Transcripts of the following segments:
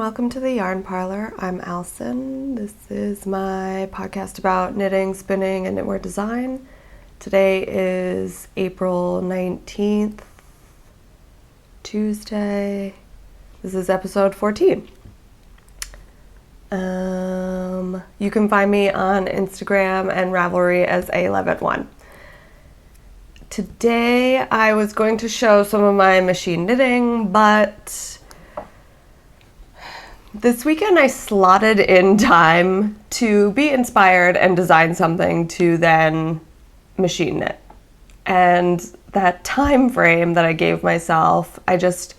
welcome to the Yarn Parlor. I'm Allison. This is my podcast about knitting, spinning, and knitwear design. Today is April 19th, Tuesday. This is episode 14. You can find me on Instagram and Ravelry as A11one. Today I was going to show some of my machine knitting, but this weekend I slotted in time to be inspired and design something to then machine knit. And that time frame that I gave myself, I just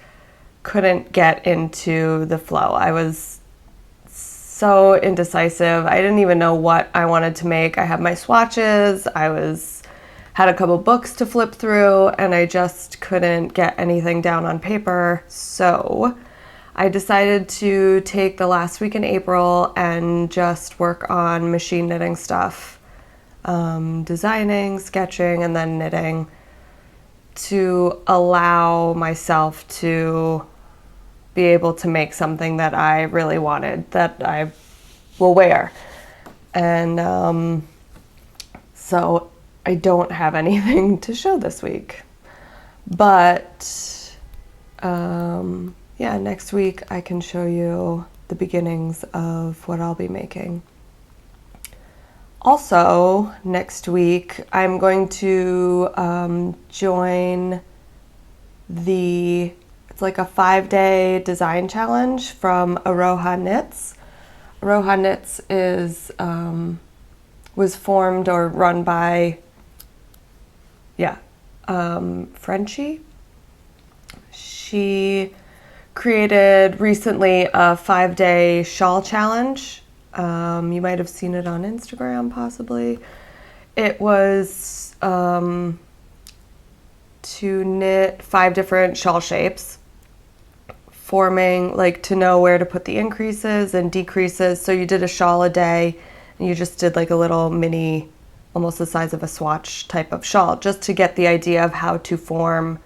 couldn't get into the flow. I was so indecisive. I didn't even know what I wanted to make. I had my swatches, had a couple books to flip through, and I just couldn't get anything down on paper. So I decided to take the last week in April and just work on machine knitting stuff, designing, sketching, and then knitting to allow myself to be able to make something that I really wanted, that I will wear. And so I don't have anything to show this week. But yeah, next week I can show you the beginnings of what I'll be making. Also, next week I'm going to join it's like a 5-day design challenge from ArohaKnits. ArohaKnits was formed or run by, Frenchie. She created recently a 5-day shawl challenge. You might have seen it on Instagram, possibly. It was to knit 5 different shawl shapes, forming, to know where to put the increases and decreases. So you did a shawl a day, and you just did like a little mini, almost the size of a swatch type of shawl, just to get the idea of how to form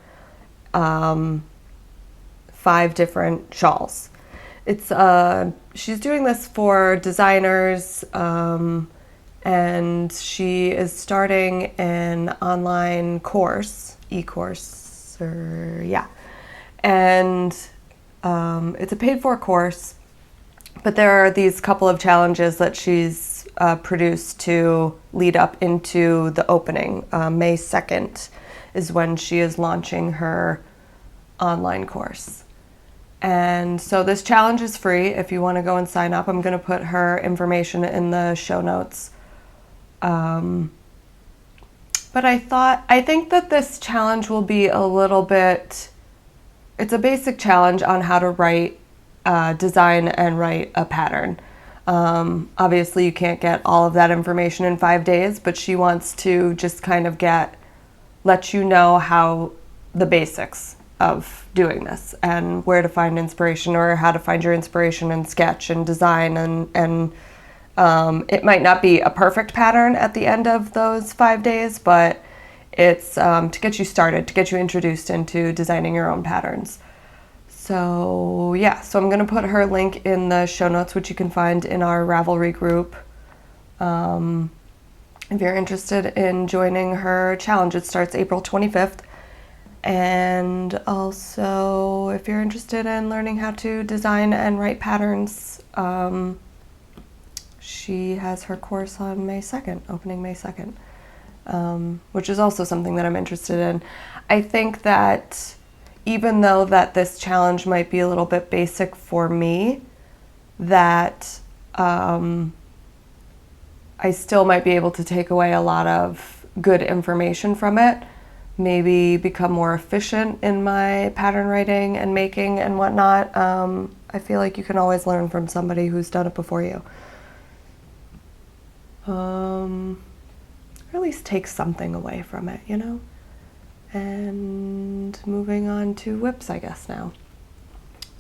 5 different shawls. She's doing this for designers, and she is starting an online course, and it's a paid-for course, but there are these couple of challenges that she's produced to lead up into the opening. May 2nd is when she is launching her online course. And so this challenge is free if you want to go and sign up. I'm going to put her information in the show notes. But I think that this challenge will be a little bit, it's a basic challenge on how to write, design and write a pattern. Obviously you can't get all of that information in 5 days, but she wants to just kind of let you know how the basics of doing this and where to find inspiration, or how to find your inspiration and sketch and design, and it might not be a perfect pattern at the end of those 5 days, but it's to get you started, to get you introduced into designing your own patterns. So yeah, so I'm going to put her link in the show notes, which you can find in our Ravelry group. If you're interested in joining her challenge, it starts April 25th. And also, if you're interested in learning how to design and write patterns, she has her course on May 2nd, opening May 2nd, which is also something that I'm interested in. I think that even though that this challenge might be a little bit basic for me, that I still might be able to take away a lot of good information from it. Maybe become more efficient in my pattern writing and making and whatnot. I feel like you can always learn from somebody who's done it before you. Or at least take something away from it, And moving on to whips, I guess, now.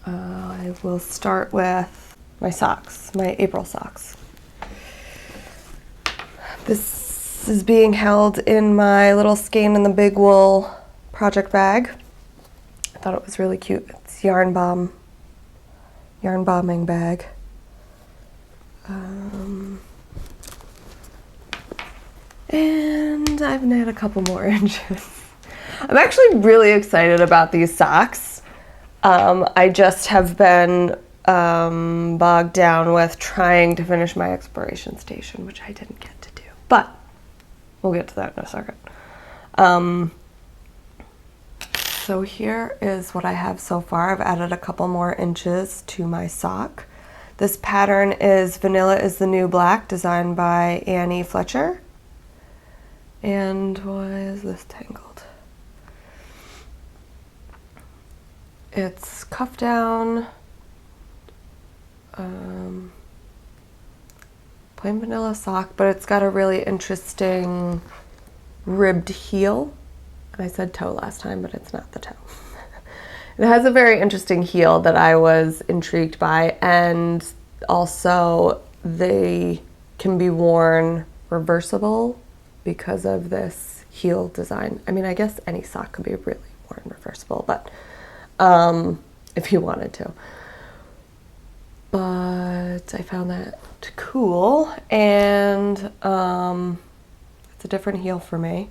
I will start with my socks, my April socks. This is being held in my little Skein and the Big Wool project bag. I thought it was really cute. It's Yarn Bomb yarn bombing bag. And I've knit a couple more inches. I'm actually really excited about these socks. I just have been bogged down with trying to finish my exploration station, which I didn't get to do, but we'll get to that in a second. So here is what I have so far. I've added a couple more inches to my sock. This pattern is Vanilla is the New Black, designed by Anneh Fletcher. And why is this tangled? It's cuff down, plain vanilla sock, but it's got a really interesting ribbed heel. And I said toe last time, but it's not the toe. It has a very interesting heel that I was intrigued by, and also they can be worn reversible because of this heel design. I mean, I guess any sock could be really worn reversible, but if you wanted to. But I found that cool, and it's a different heel for me.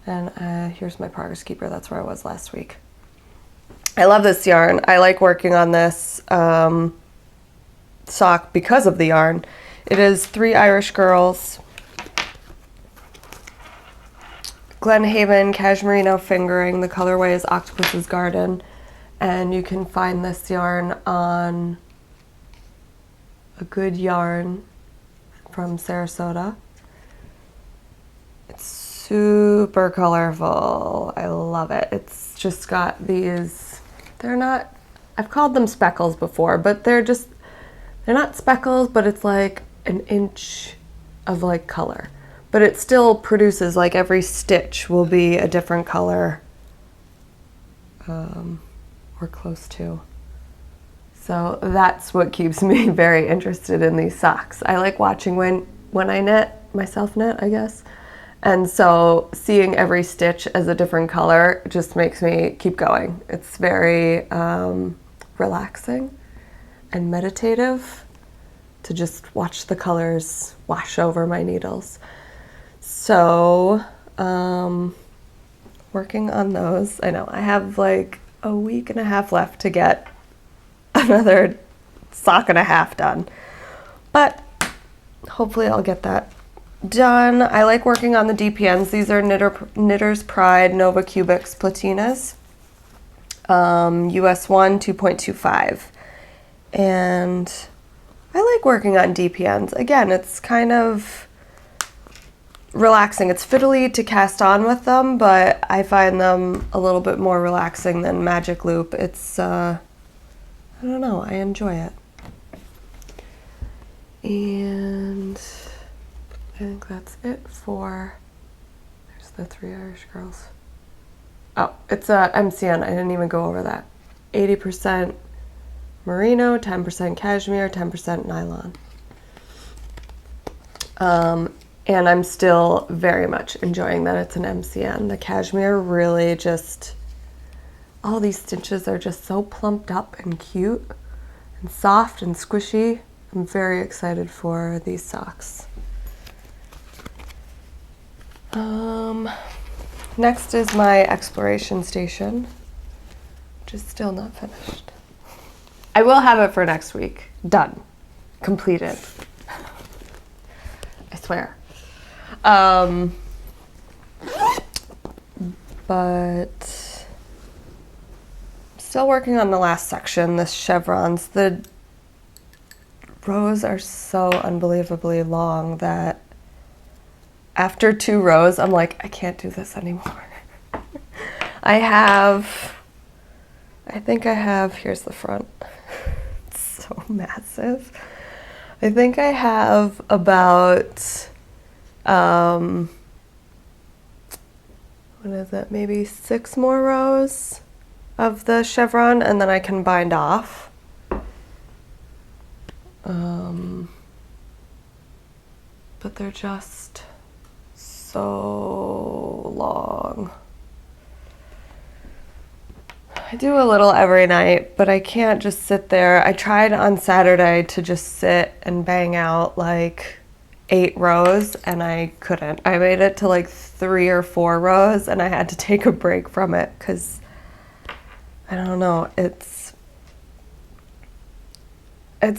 And here's my progress keeper. That's where I was last week. I love this yarn. I like working on this sock because of the yarn. It is 3 Irish Girls Glenhaven Cashmerino fingering. The colorway is Octopus's Garden, and you can find this yarn on A Good Yarn from Sarasota. It's super colorful. I love it. It's just got these, they're not, I've called them speckles before, but they're not speckles, but it's like an inch of like color. But it still produces, like, every stitch will be a different color, or close to. So that's what keeps me very interested in these socks. I like watching when I knit, myself knit, I guess. And so seeing every stitch as a different color just makes me keep going. It's very relaxing and meditative to just watch the colors wash over my needles. So, working on those. I know I have like a week and a half left to get another sock and a half done, but hopefully I'll get that done. I like working on the DPNs. These are Knitter's Pride Nova Cubics Platinas, US 1 2.25, and I like working on DPNs. Again, it's kind of relaxing. It's fiddly to cast on with them, but I find them a little bit more relaxing than Magic Loop. It's, I don't know, I enjoy it. And I think that's it for, there's the 3 Irish Girls. Oh, it's a MCN, I didn't even go over that. 80% merino, 10% cashmere, 10% nylon. And I'm still very much enjoying that it's an MCN. The cashmere really just, all these stitches are just so plumped up and cute and soft and squishy. I'm very excited for these socks. Next is my exploration station, which is still not finished. I will have it for next week. Done. Completed. I swear. But still working on the last section, the chevrons. The rows are so unbelievably long that after 2 rows, I'm like, I can't do this anymore. I think I have, here's the front. It's so massive. I think I have about, what is it, maybe 6 more rows of the chevron, and then I can bind off. But they're just so long. I do a little every night, but I can't just sit there. I tried on Saturday to just sit and bang out like 8 rows, and I couldn't. I made it to like 3 or 4 rows, and I had to take a break from it because I don't know, it's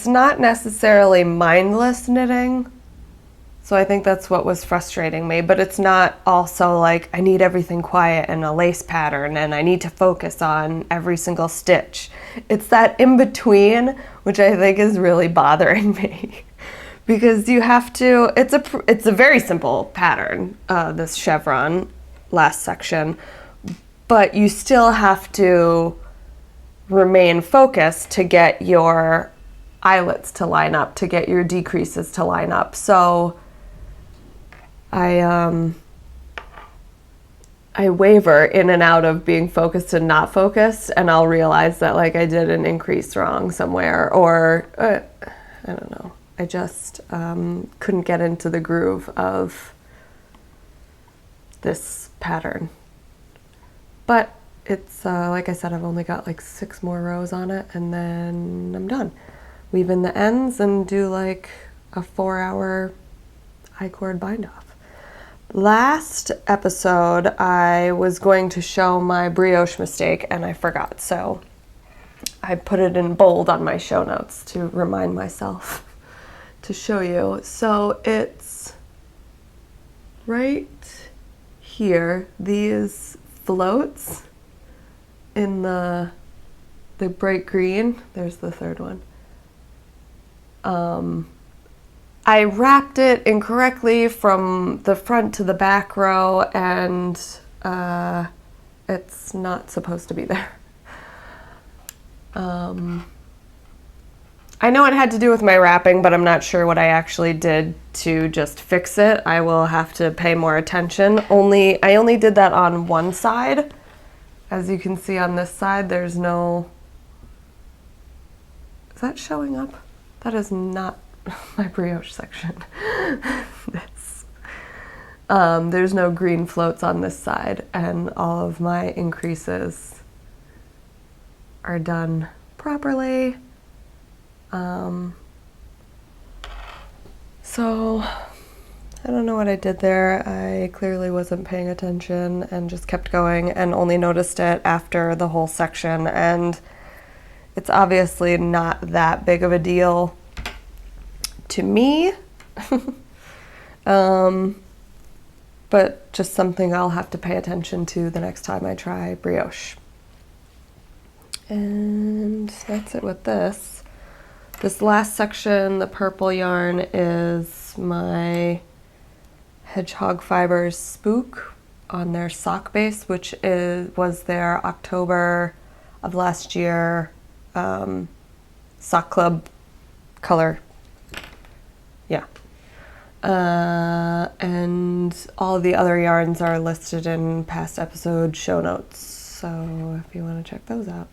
not necessarily mindless knitting. So I think that's what was frustrating me, but it's not also like I need everything quiet and a lace pattern and I need to focus on every single stitch. It's that in between, which I think is really bothering me. Because you have to, it's a very simple pattern, this chevron last section, but you still have to remain focused to get your eyelets to line up, to get your decreases to line up. So I waver in and out of being focused and not focused, and I'll realize that like I did an increase wrong somewhere, or I don't know. I just couldn't get into the groove of this pattern. But it's, like I said, I've only got like 6 more rows on it, and then I'm done. Weave in the ends and do like a 4-hour I-cord bind off. Last episode, I was going to show my brioche mistake, and I forgot, so I put it in bold on my show notes to remind myself to show you. So it's right here, these floats in the bright green. There's the third one. I wrapped it incorrectly from the front to the back row, and it's not supposed to be there. I know it had to do with my wrapping, but I'm not sure what I actually did to just fix it. I will have to pay more attention. I only did that on one side. As you can see on this side, there's no... Is that showing up? That is not my brioche section. There's no green floats on this side, and all of my increases are done properly. So I don't know what I did there. I clearly wasn't paying attention and just kept going and only noticed it after the whole section, and it's obviously not that big of a deal to me. But just something I'll have to pay attention to the next time I try brioche. And that's it with this. This last section, the purple yarn, is my Hedgehog Fibers Spook on their sock base, which was their October of last year sock club color. Yeah. And all of the other yarns are listed in past episode show notes, so if you want to check those out.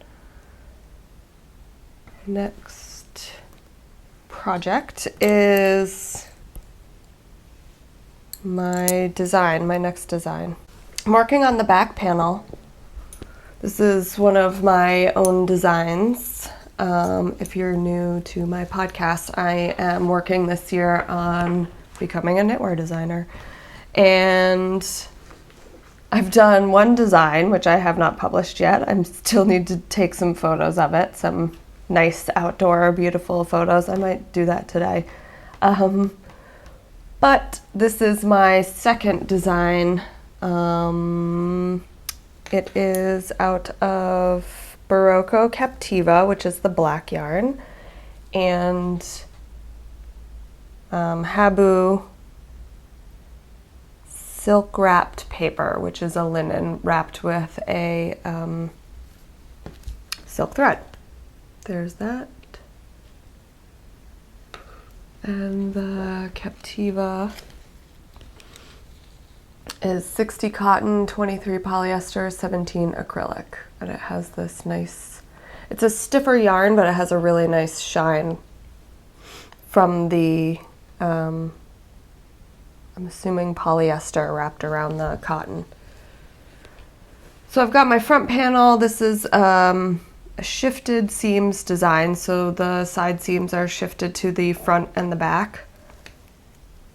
Next project is my next design. I'm working on the back panel. This is one of my own designs. If you're new to my podcast, I am working this year on becoming a knitwear designer. And I've done one design, which I have not published yet. I still need to take some photos of it, some nice outdoor, beautiful photos. I might do that today. But this is my second design. It is out of Barocco Captiva, which is the black yarn, and Habu silk wrapped paper, which is a linen wrapped with a silk thread. There's that. And the Captiva is 60 cotton, 23 polyester, 17 acrylic. And it has this nice, it's a stiffer yarn, but it has a really nice shine from the, I'm assuming polyester wrapped around the cotton. So I've got my front panel. This is a shifted seams design, so the side seams are shifted to the front and the back.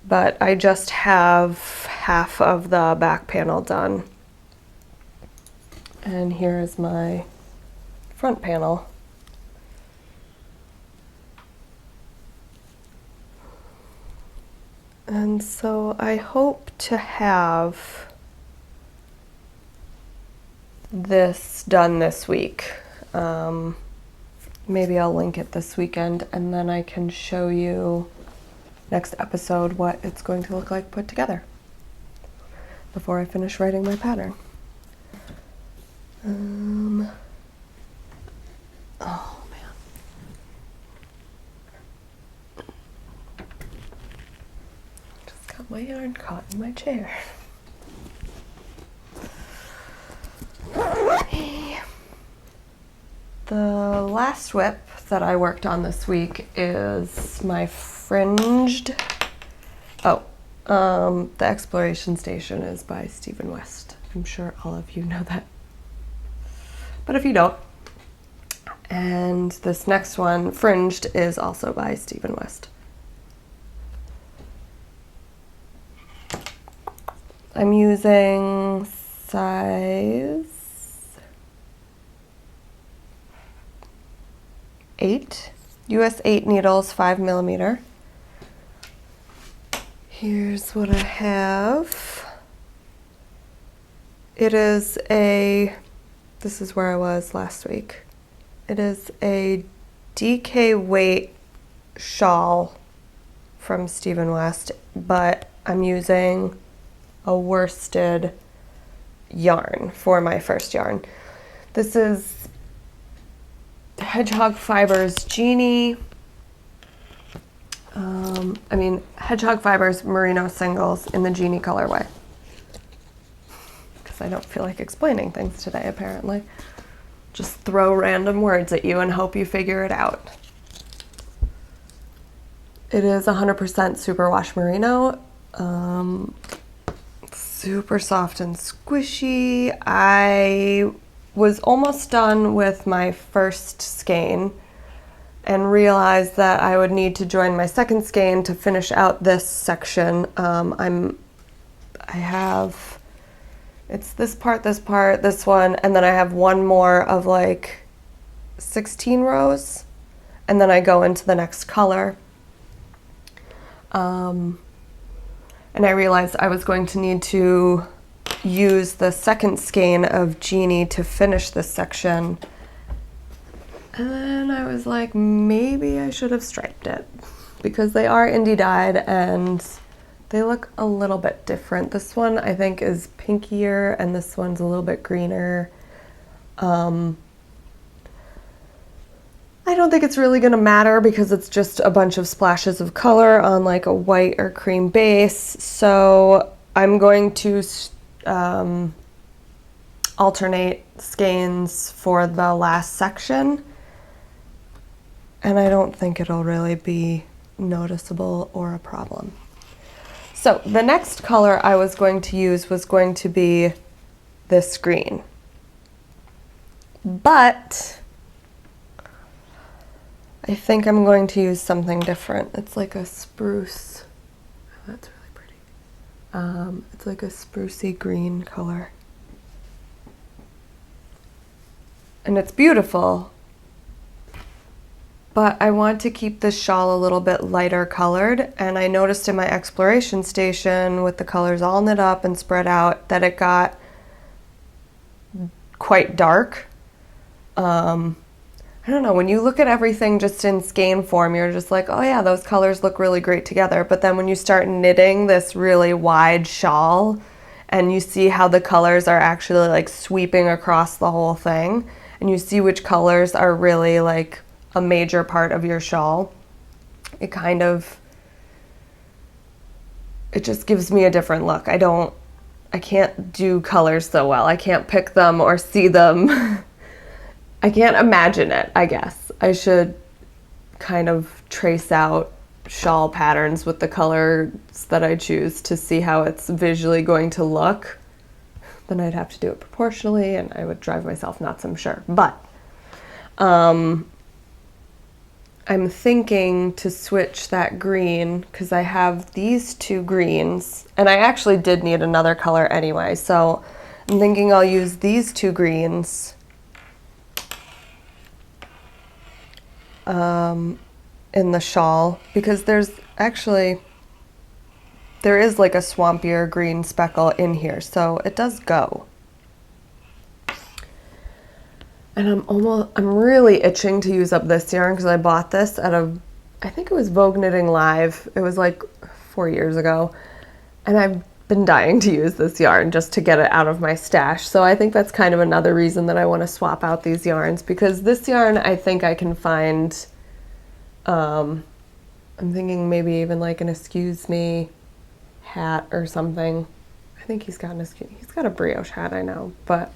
But I just have half of the back panel done. And here is my front panel. And so I hope to have this done this week. Maybe I'll link it this weekend, and then I can show you next episode what it's going to look like put together before I finish writing my pattern. Oh man. Just got my yarn caught in my chair. The last whip that I worked on this week is my Fringed. The Exploration Station is by Stephen West. I'm sure all of you know that. But if you don't, and this next one, Fringed, is also by Stephen West. I'm using size 8, US 8 needles, 5mm. Here's what I have. It is this is where I was last week. It is a DK weight shawl from Stephen West, but I'm using a worsted yarn for my first yarn. This is Hedgehog Fibers Genie. Hedgehog Fibers Merino Singles in the Genie colorway. Because I don't feel like explaining things today, apparently. Just throw random words at you and hope you figure it out. It is 100% superwash merino. Super soft and squishy. I was almost done with my first skein and realized that I would need to join my second skein to finish out this section. It's this part, this one, and then I have one more of like 16 rows, and then I go into the next color. And I realized I was going to need to use the second skein of Genie to finish this section. And then I was like, maybe I should have striped it, because they are indie dyed and they look a little bit different. This one I think is pinkier and this one's a little bit greener. I don't think it's really gonna matter because it's just a bunch of splashes of color on like a white or cream base. So I'm going to alternate skeins for the last section. And I don't think it'll really be noticeable or a problem. So the next color I was going to use was going to be this green. But I think I'm going to use something different. It's like a spruce. Oh, that's really pretty. It's like a sprucey green color. And it's beautiful. But I want to keep this shawl a little bit lighter colored, and I noticed in my exploration station with the colors all knit up and spread out that it got quite dark. I don't know, when you look at everything just in skein form, you're just like, oh yeah, those colors look really great together. But then when you start knitting this really wide shawl and you see how the colors are actually like sweeping across the whole thing, and you see which colors are really like a major part of your shawl, it just gives me a different look. I can't do colors so well. I can't pick them or see them. I can't imagine it, I guess. I should kind of trace out shawl patterns with the colors that I choose to see how it's visually going to look. then I'd have to do it proportionally and I would drive myself nuts, I'm sure. But I'm thinking to switch that green because I have these two greens, and I actually did need another color anyway, so I'm thinking I'll use these two greens in the shawl, because there is like a swampier green speckle in here, so it does go. And I'm really itching to use up this yarn because I bought this at I think it was Vogue Knitting Live. It was like 4 years ago. And I've been dying to use this yarn just to get it out of my stash. So I think that's kind of another reason that I want to swap out these yarns, because this yarn I think I can find, I'm thinking maybe even like an excuse me hat or something. I think he's got a brioche hat, I know, but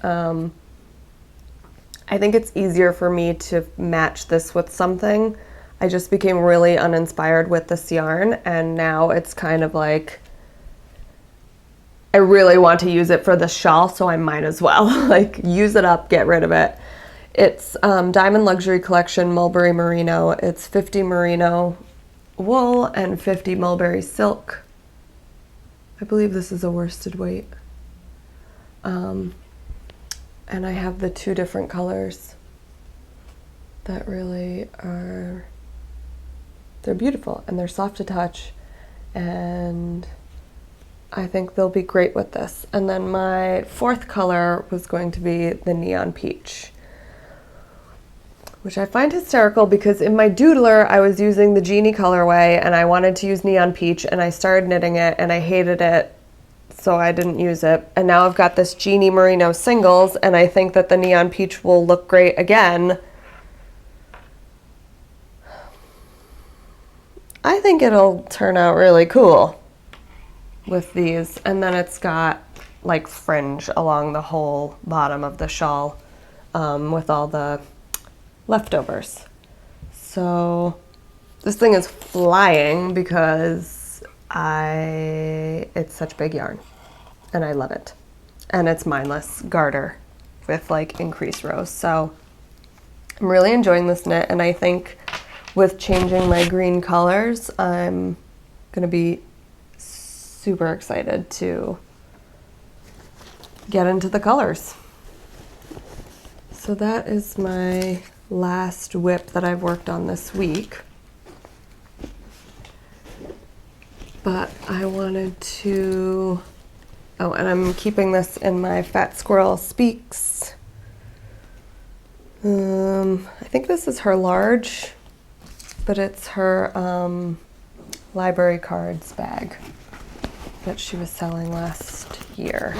I think it's easier for me to match this with something. I just became really uninspired with this yarn, and now it's kind of like I really want to use it for the shawl, so I might as well like use it up, get rid of it. It's Diamond Luxury Collection Mulberry Merino. It's 50 merino wool and 50 mulberry silk. I believe this is a worsted weight. And I have the two different colors that really are, they're beautiful and they're soft to touch, and I think they'll be great with this. And then my fourth color was going to be the neon peach, which I find hysterical because in my Doodler I was using the Genie colorway and I wanted to use neon peach, and I started knitting it and I hated it, so I didn't use it. And now I've got this Genie Merino singles, and I think that the neon peach will look great again. I think it'll turn out really cool with these. And then it's got like fringe along the whole bottom of the shawl with all the leftovers. So this thing is flying because it's such big yarn and I love it. And it's mindless garter with like increased rows. So I'm really enjoying this knit, and I think with changing my green colors, I'm gonna be super excited to get into the colors. So that is my last whip that I've worked on this week. But I wanted to, oh, and I'm keeping this in my Fat Squirrel Speaks. I think this is her large, but it's her library cards bag that she was selling last year,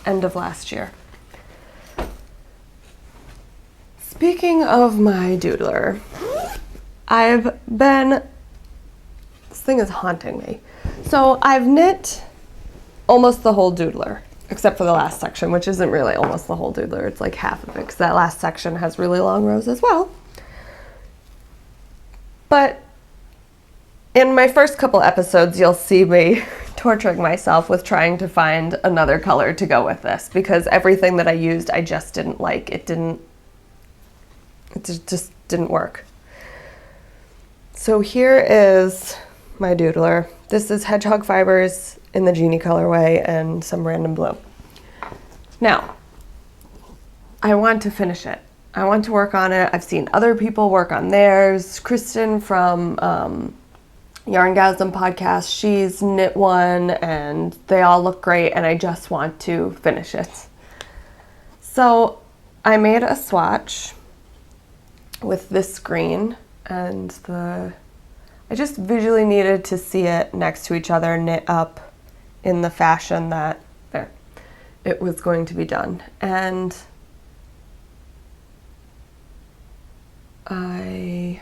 end of last year. Speaking of my Doodler, this thing is haunting me. So I've knit almost the whole Doodler, except for the last section, which isn't really almost the whole Doodler. It's like half of it, because that last section has really long rows as well. But in my first couple episodes, you'll see me torturing myself with trying to find another color to go with this, because everything that I used, I just didn't like. It just didn't work. So here is my Doodler. This is Hedgehog Fibers in the Genie colorway and some random blue. Now, I want to finish it. I want to work on it. I've seen other people work on theirs. Kristen from Yarngasm podcast, she's knit one and they all look great, and I just want to finish it. So I made a swatch with this green, and I just visually needed to see it next to each other, knit up in the fashion that it was going to be done. And I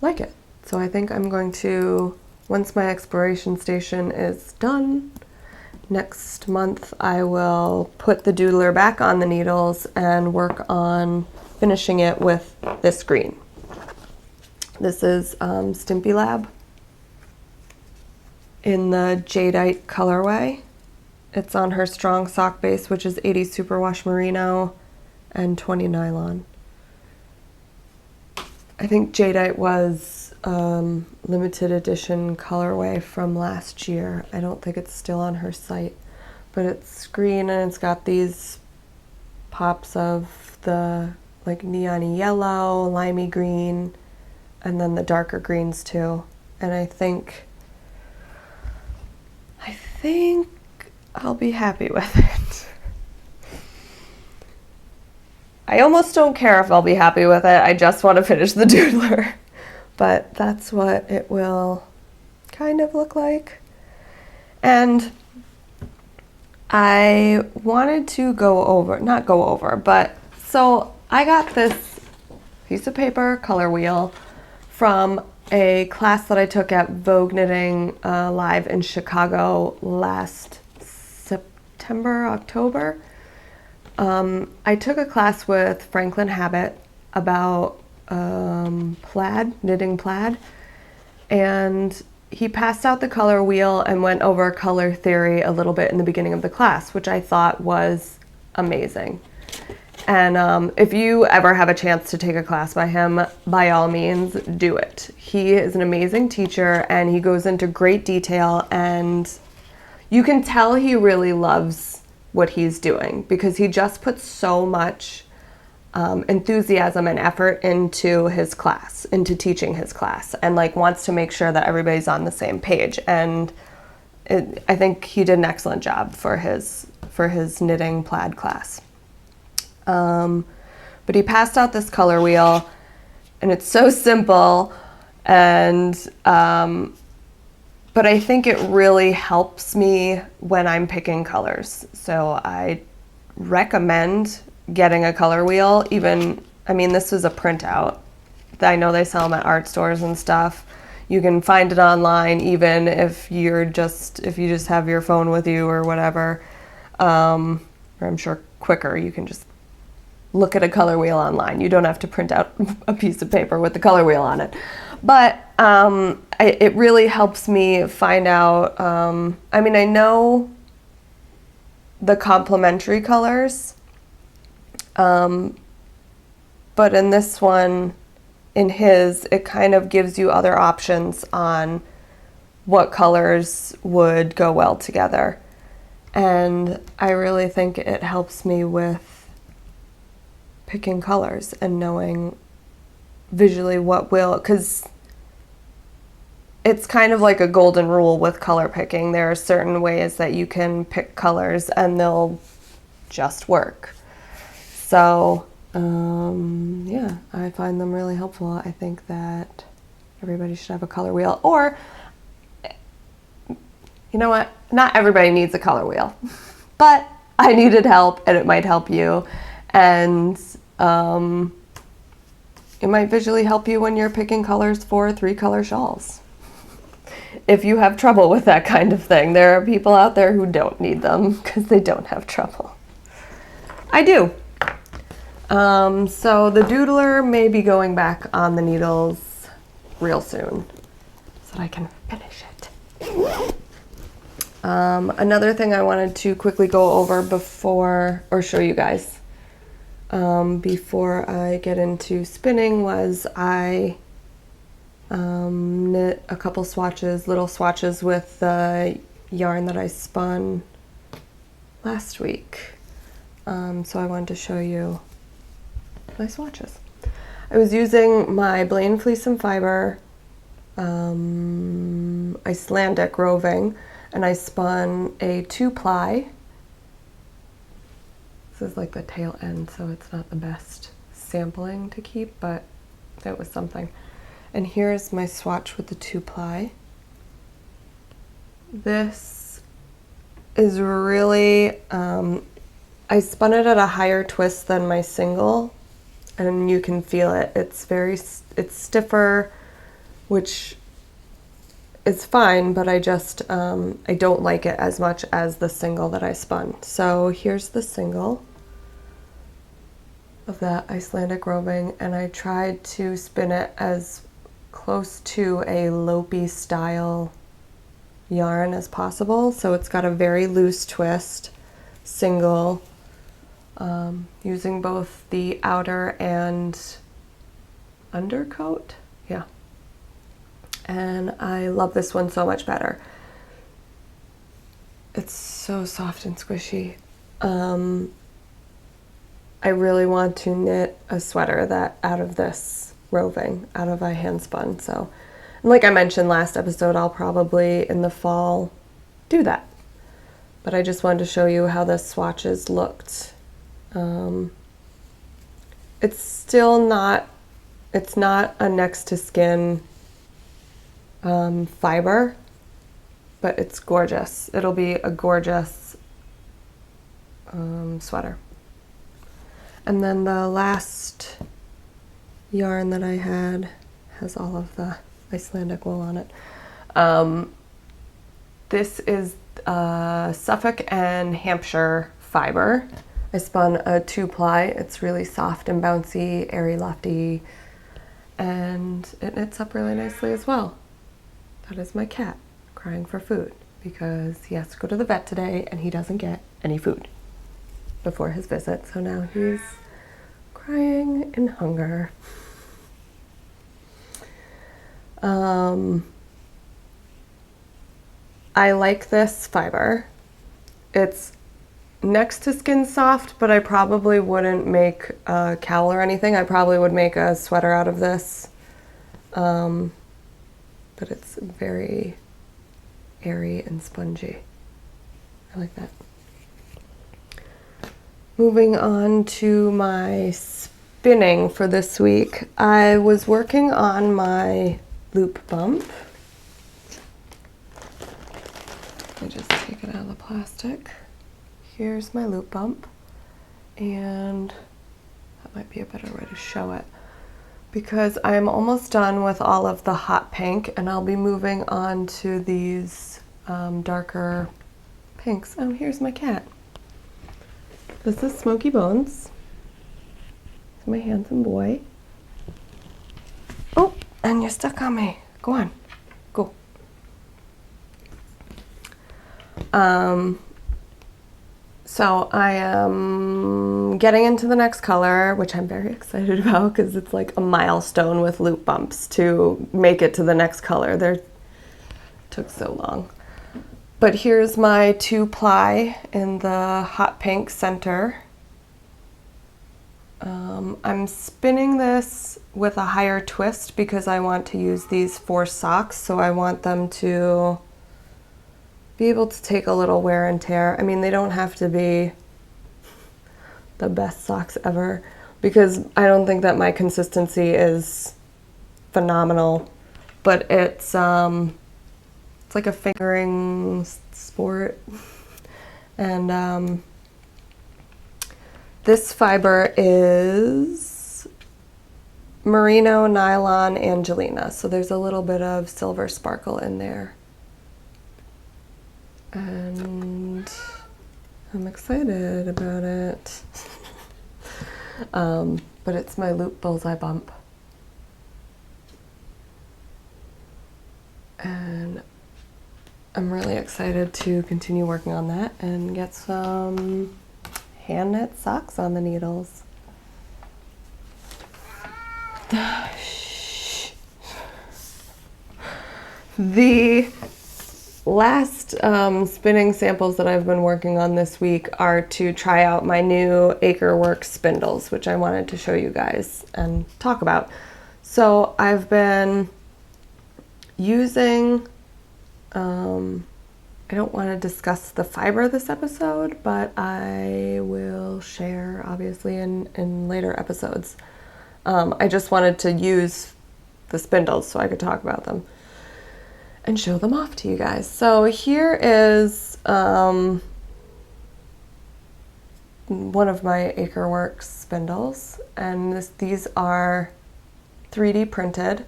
like it. So I think I'm going to, once my exploration station is done, next month I will put the Doodler back on the needles and work on finishing it with this green. This is Stimpy Lab in the Jadeite colorway. It's on her strong sock base, which is 80 superwash merino and 20 nylon. I think Jadeite was limited edition colorway from last year. I don't think it's still on her site, but it's green and it's got these pops of the like neon yellow, limey green, and then the darker greens too. And I think I'll be happy with it. I almost don't care if I'll be happy with it. I just want to finish the Doodler. But that's what it will kind of look like. And I wanted to not go over, but so I got this piece of paper color wheel from a class that I took at Vogue Knitting Live in Chicago last September, October. I took a class with Franklin Habit about knitting plaid, and he passed out the color wheel and went over color theory a little bit in the beginning of the class, which I thought was amazing. And if you ever have a chance to take a class by him, by all means, do it. He is an amazing teacher and he goes into great detail, and you can tell he really loves what he's doing because he just puts so much enthusiasm and effort into his class, into teaching his class, and like wants to make sure that everybody's on the same page. And I think he did an excellent job for his knitting plaid class. But he passed out this color wheel, and it's so simple, and but I think it really helps me when I'm picking colors. So I recommend getting a color wheel. This was a printout. I know they sell them at art stores and stuff. You can find it online, even if you just have your phone with you or whatever. Or I'm sure quicker, you can just look at a color wheel online. You don't have to print out a piece of paper with the color wheel on it. But it really helps me find out, I know the complementary colors, but in this one, in his, it kind of gives you other options on what colors would go well together. And I really think it helps me with picking colors and knowing visually what will, because it's kind of like a golden rule with color picking. There are certain ways that you can pick colors and they'll just work. So, yeah, I find them really helpful. I think that everybody should have a color wheel, or, you know what? Not everybody needs a color wheel, but I needed help and it might help you. And it might visually help you when you're picking colors for 3-color shawls. If you have trouble with that kind of thing, there are people out there who don't need them because they don't have trouble. I do. So the Doodler may be going back on the needles real soon so that I can finish it. Another thing I wanted to quickly go over show you guys before I get into spinning was I knit a couple little swatches with the yarn that I spun last week. So I wanted to show you my swatches. I was using my Blaine Fleece and Fiber Icelandic roving, and I spun a 2-ply. This is like the tail end, so it's not the best sampling to keep, but it was something. And here's my swatch with the 2-ply. This is really, I spun it at a higher twist than my single, and you can feel it. It's stiffer, which is fine, but I don't like it as much as the single that I spun. So here's the single of that Icelandic roving, and I tried to spin it as close to a Lopi style yarn as possible. So it's got a very loose twist, single, using both the outer and undercoat. Yeah. And I love this one so much better. It's so soft and squishy. I really want to knit a sweater that out of this roving, out of a hand spun. So, and like I mentioned last episode, I'll probably in the fall do that. But I just wanted to show you how the swatches looked. It's still not, it's not a next to skin fiber, but it's gorgeous. It'll be a gorgeous sweater. And then the last yarn that I had has all of the Icelandic wool on it. This is Suffolk and Hampshire fiber. I spun a 2-ply. It's really soft and bouncy, airy, lofty, and it knits up really nicely as well. That is my cat crying for food because he has to go to the vet today and he doesn't get any food before his visit. So now he's crying in hunger. I like this fiber. It's next to skin soft, but I probably wouldn't make a cowl or anything. I probably would make a sweater out of this. But it's very airy and spongy. I like that. Moving on to my spinning for this week. I was working on my loop bump. Let me just take it out of the plastic. Here's my loop bump, and that might be a better way to show it because I'm almost done with all of the hot pink, and I'll be moving on to these darker pinks. Oh, here's my cat. This is Smoky Bones. He's my handsome boy. Oh, and you're stuck on me. Go on. Go. So I am getting into the next color, which I'm very excited about because it's like a milestone with loop bumps to make it to the next color. It took so long. But here's my 2-ply in the hot pink center. I'm spinning this with a higher twist because I want to use these 4 socks, so I want them to be able to take a little wear and tear. I mean, they don't have to be the best socks ever because I don't think that my consistency is phenomenal, but it's like a fingering sport. And this fiber is merino, nylon, Angelina, so there's a little bit of silver sparkle in there. And I'm excited about it. But it's my loop bullseye bump. And I'm really excited to continue working on that and get some hand knit socks on the needles. The last spinning samples that I've been working on this week are to try out my new Akerworks spindles, which I wanted to show you guys and talk about. So I've been using, I don't want to discuss the fiber this episode, but I will share obviously in later episodes. I just wanted to use the spindles so I could talk about them and show them off to you guys. So here is one of my Akerworks spindles, and these are 3D printed.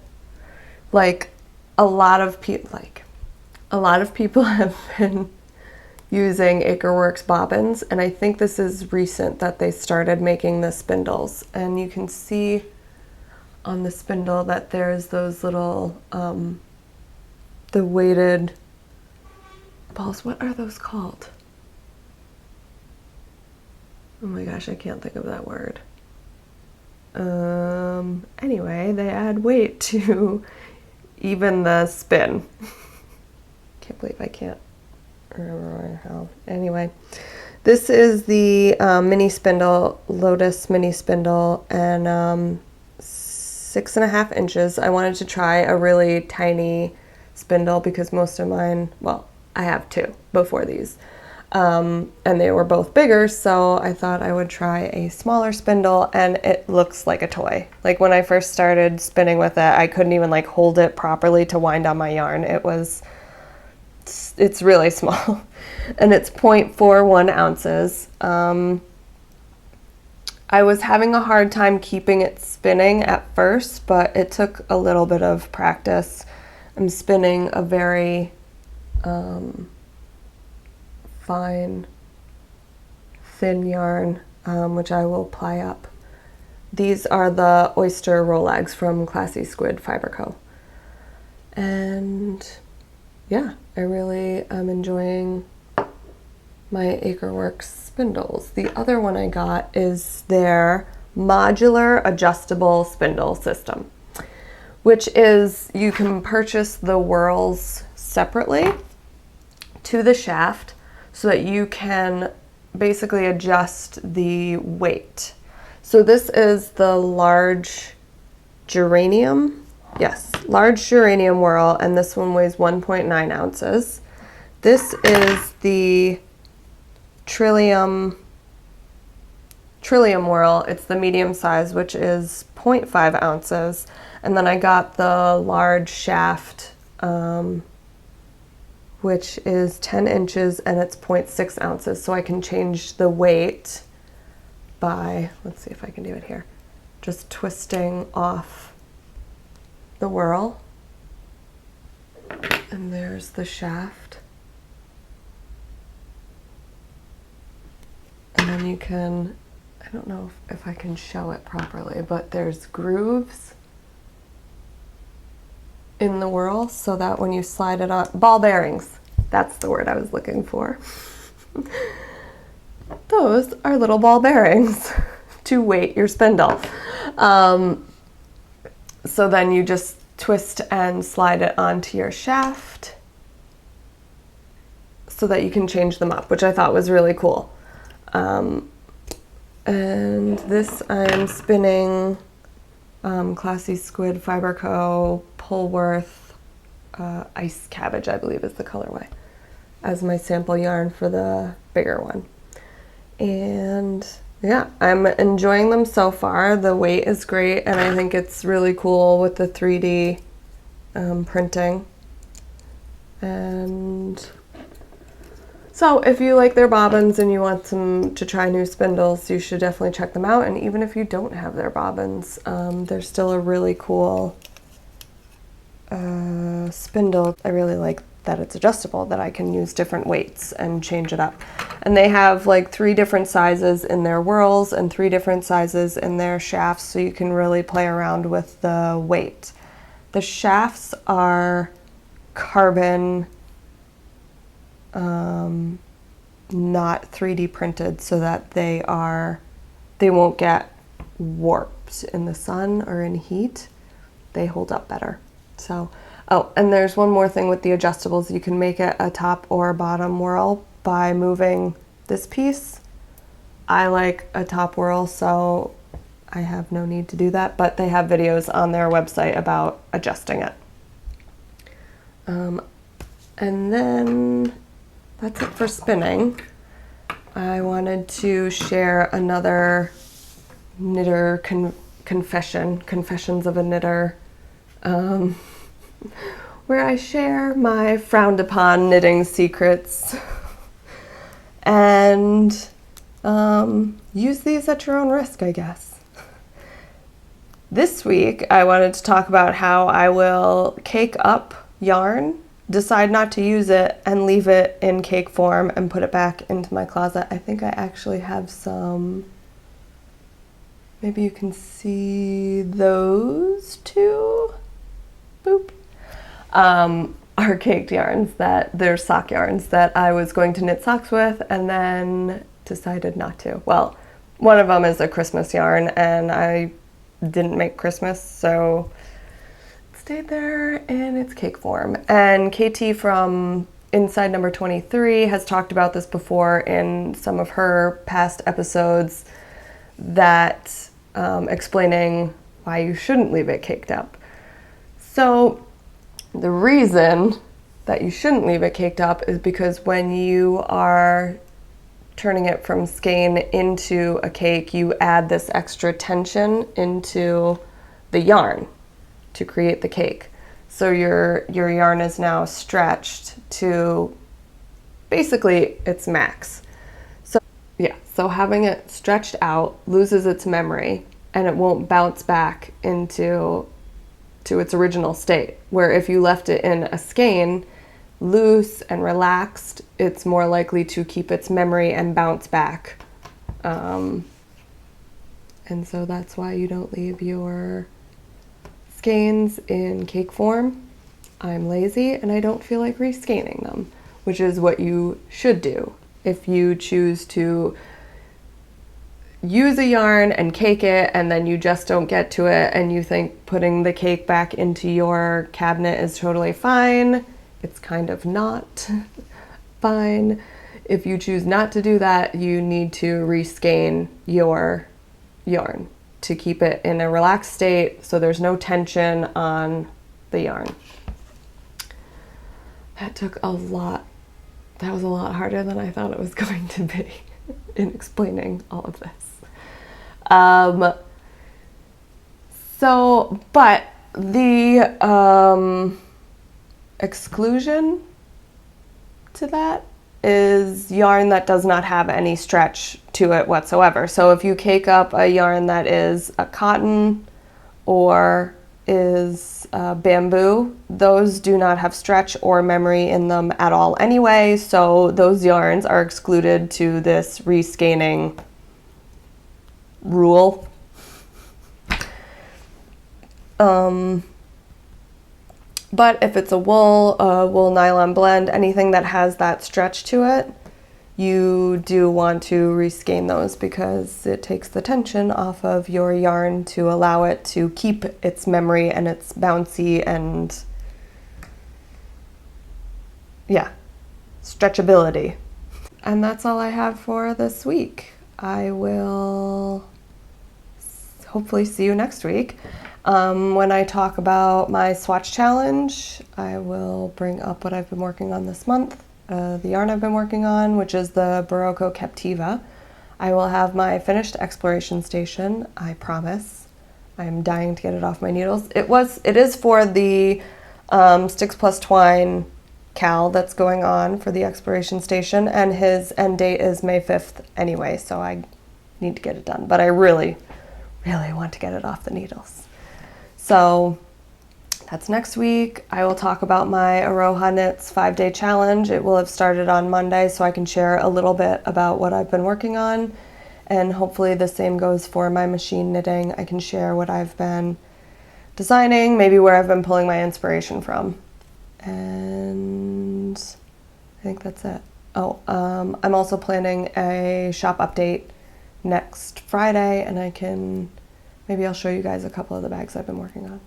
Like a lot of people have been using Akerworks bobbins, and I think this is recent that they started making the spindles. And you can see on the spindle that there's those little the weighted balls, what are those called? Oh my gosh, I can't think of that word. Anyway, they add weight to even the spin. Can't believe I can't remember how. Anyway, this is the mini spindle, Lotus mini spindle, and 6.5 inches. I wanted to try a really tiny spindle because most of mine, well, I have two before these, and they were both bigger, so I thought I would try a smaller spindle, and it looks like a toy. Like when I first started spinning with it, I couldn't even like hold it properly to wind on my yarn. It's really small, and it's 0.41 ounces. I was having a hard time keeping it spinning at first, but it took a little bit of practice. I'm spinning a very fine, thin yarn, which I will ply up. These are the oyster Rolags from Classy Squid Fiber Co. And yeah, I really am enjoying my Akerworks spindles. The other one I got is their modular adjustable spindle system, which is you can purchase the whorls separately to the shaft so that you can basically adjust the weight. So this is the large geranium. Yes, large geranium whorl, and this one weighs 1.9 ounces. This is the trillium whorl. It's the medium size, which is 0.5 ounces. And then I got the large shaft, which is 10 inches, and it's 0.6 ounces. So I can change the weight by, let's see if I can do it here, just twisting off the whorl. And there's the shaft. And then you can, I don't know if I can show it properly, but there's grooves in the whorl so that when you slide it on, ball bearings, that's the word I was looking for. Those are little ball bearings to weight your spindle. So then you just twist and slide it onto your shaft so that you can change them up, which I thought was really cool. And this I'm spinning Classy Squid Fiber Co. Polworth Ice Cabbage, I believe is the colorway, as my sample yarn for the bigger one. And yeah, I'm enjoying them so far. The weight is great, and I think it's really cool with the 3D printing. And so if you like their bobbins and you want to try new spindles, you should definitely check them out. And even if you don't have their bobbins, they're still a really cool spindle. I really like that it's adjustable, that I can use different weights and change it up. And they have like 3 different sizes in their whorls and 3 different sizes in their shafts, so you can really play around with the weight. The shafts are carbon, not 3D printed, so that they won't get warped in the sun or in heat. They hold up better. So, oh, and there's one more thing with the adjustables. You can make it a top or a bottom whorl by moving this piece. I like a top whorl, so I have no need to do that, but they have videos on their website about adjusting it. And then that's it for spinning. I wanted to share another knitter confessions of a knitter, where I share my frowned upon knitting secrets and use these at your own risk, I guess. This week I wanted to talk about how I will cake up yarn, decide not to use it, and leave it in cake form and put it back into my closet. I think I actually have some, maybe you can see those two. Boop. are caked yarns that they're sock yarns that I was going to knit socks with and then decided not to. Well, one of them is a Christmas yarn and I didn't make Christmas, so it stayed there in its cake form. And KT from Inside Number 23 has talked about this before in some of her past episodes, that explaining why you shouldn't leave it caked up. So the reason that you shouldn't leave it caked up is because when you are turning it from skein into a cake, you add this extra tension into the yarn to create the cake. So your yarn is now stretched to basically its max. So yeah, so having it stretched out loses its memory and it won't bounce back into its original state, where if you left it in a skein loose and relaxed, it's more likely to keep its memory and bounce back. And so that's why you don't leave your skeins in cake form. I'm lazy and I don't feel like reskeining them, which is what you should do if you choose to use a yarn and cake it and then you just don't get to it and you think putting the cake back into your cabinet is totally fine. It's kind of not fine. If you choose not to do that, you need to reskein your yarn to keep it in a relaxed state so there's no tension on the yarn. That took a lot. That was a lot harder than I thought it was going to be in explaining all of this. But the exclusion to that is yarn that does not have any stretch to it whatsoever. So if you cake up a yarn that is a cotton or is bamboo, those do not have stretch or memory in them at all anyway, so those yarns are excluded to this reskeining rule. But if it's a wool nylon blend, anything that has that stretch to it, you do want to reskein those because it takes the tension off of your yarn to allow it to keep its memory and its bouncy and, yeah, stretchability. And that's all I have for this week. I will hopefully see you next week. When I talk about my swatch challenge, I will bring up what I've been working on this month, the yarn I've been working on, which is the Barocco Captiva. I will have my finished exploration station, I promise. I'm dying to get it off my needles. It is for the Sticks Plus Twine Cal that's going on for the exploration station, and his end date is May 5th anyway, so I need to get it done. But I really, really want to get it off the needles. So that's next week. I will talk about my ArohaKnits 5-day challenge. It will have started on Monday, so I can share a little bit about what I've been working on. And hopefully the same goes for my machine knitting. I can share what I've been designing, maybe where I've been pulling my inspiration from. And I think that's it. Oh, I'm also planning a shop update next Friday, and maybe I'll show you guys a couple of the bags I've been working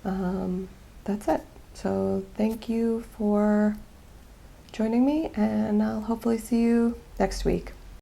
on. That's it. So thank you for joining me, and I'll hopefully see you next week.